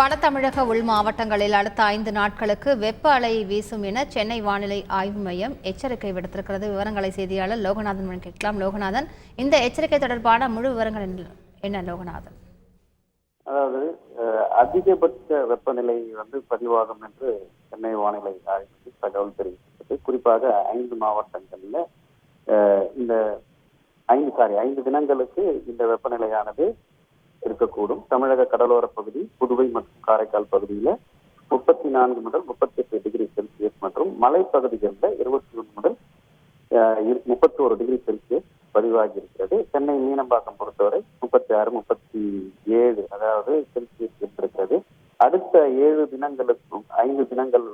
வட தமிழக உள் மாவட்டங்களில் அடுத்த 5 நாட்களுக்கு வெப்ப அலை வீசும் என சென்னை வானிலை ஆய்வு மையம் எச்சரிக்கை விடுத்திருக்கிறது. விவரங்களை செய்தியாளர் லோகநாதன் கேட்கலாம். லோகநாதன், இந்த எச்சரிக்கை தொடர்பான முழு விவரங்கள் என்ன லோகநாதன்? அதாவது அதிகபட்ச வெப்பநிலை பதிவாகும் என்று சென்னை வானிலை ஆய்வு தகவல் தெரிவித்தது. குறிப்பாக 5 மாவட்டங்களில் இந்த 5 தினங்களுக்கு இந்த வெப்பநிலையானது இருக்கக்கூடும். தமிழக கடலோர பகுதி, புதுவை மற்றும் காரைக்கால் பகுதியில 34 முதல் 38 டிகிரி செல்சியஸ் மற்றும் மலைப்பகுதிகளில் 21 முதல் 31 டிகிரி செல்சியஸ் பதிவாகி இருக்கிறது. சென்னை மீனம்பாக்கம் பொறுத்தவரை 36, 37 அதாவது செல்சியஸ் இருக்கிறது. அடுத்த 7 தினங்களுக்கும் 5 தினங்கள்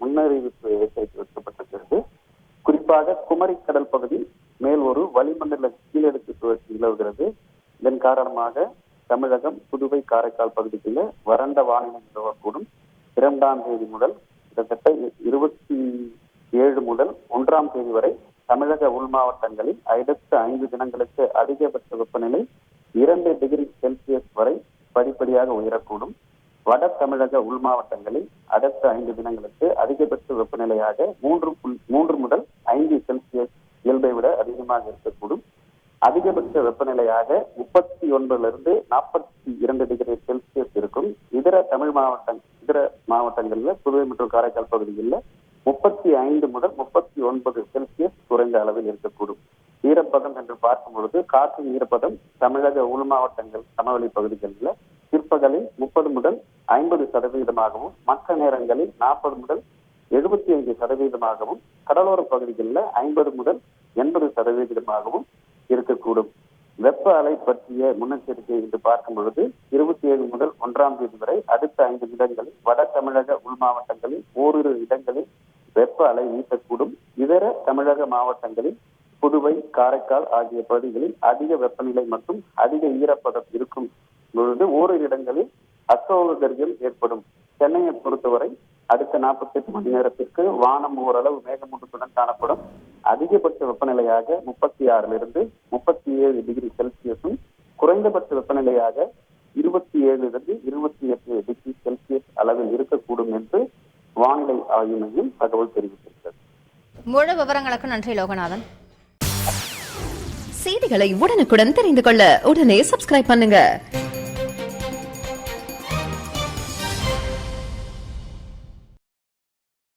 முன்னறிவிப்பு எச்சரிக்கை விடுக்கப்பட்டிருக்கிறது. குறிப்பாக குமரி கடல் பகுதி மேல் ஒரு வளிமண்டல கீழடுக்கு சுழற்சி நிலவுகிறது. இதன் காரணமாக தமிழகம், புதுவை, காரைக்கால் பகுதிகளில் வறண்ட வானிலை நிலவக்கூடும். 2ஆம் தேதி முதல் கிட்டத்தட்ட 27 முதல் 1ஆம் தேதி வரை தமிழக உள் மாவட்டங்களில் அடுத்த 5 தினங்களுக்கு அதிகபட்ச வெப்பநிலை 2 டிகிரி செல்சியஸ் வரை படிப்படியாக உயரக்கூடும். வட தமிழக உள் மாவட்டங்களில் அடுத்த 5 தினங்களுக்கு அதிகபட்ச வெப்பநிலையாக 3 முதல் 5 செல்சியஸ் இயல்பை விட அதிகமாக இருக்கக்கூடும். அதிகபட்ச வெப்பநிலையாக 39 42 டிகிரி செல்சியஸ் இருக்கும். இதர மாவட்டங்களில் புதுவை மற்றும் காரைக்கால் பகுதிகளில் 35 முதல் 39 செல்சியஸ் குறைந்த அளவில் இருக்கக்கூடும். ஈரப்பதம் என்று பார்க்கும் பொழுது காற்றின் ஈரப்பதம் தமிழக உள் மாவட்டங்கள் சமவெளி பகுதிகளில் பிற்பகலில் 30 முதல் 50% மற்ற நேரங்களில் 40 முதல் 75% கடலோர பகுதிகளில் 50 முதல் 80% இருக்கக்கூடும். வெப்ப அலை பற்றிய முன்னெச்சரிக்கை என்று பார்க்கும் பொழுது 27 முதல் 1ஆம் தேதி வரை அடுத்த 5 தினங்களில் வட தமிழக உள் மாவட்டங்களில் ஓரிரு இடங்களில் வெப்ப அலை வீசக்கூடும். இதர தமிழக மாவட்டங்களில் புதுவை, காரைக்கால் ஆகிய பகுதிகளில் அதிக வெப்பநிலை மற்றும் அதிக ஈரப்பதம் இருக்கும் பொழுது ஓரிரு இடங்களில் அசௌகரியம் ஏற்படும். சென்னையை பொறுத்தவரை அடுத்த 48 மணி நேரத்திற்கு வானம் ஓரளவு மேகமூட்டத்துடன் காணப்படும். அதிகபட்ச வெப்பநிலையாக 36 37 டிகிரி செல்சியஸும் குறைந்தபட்ச வெப்பநிலையாக 27 28 டிகிரி செல்சியஸ் அளவில் இருக்கக்கூடும் என்று வானிலை ஆய்வு மையம் தகவல் தெரிவித்திருக்கிறது. முழு விவரங்களுக்கு நன்றி லோகநாதன். செய்திகளை உடனுக்குடன் தெரிந்து கொள்ள உடனே சப்ஸ்கிரைப் பண்ணுங்க.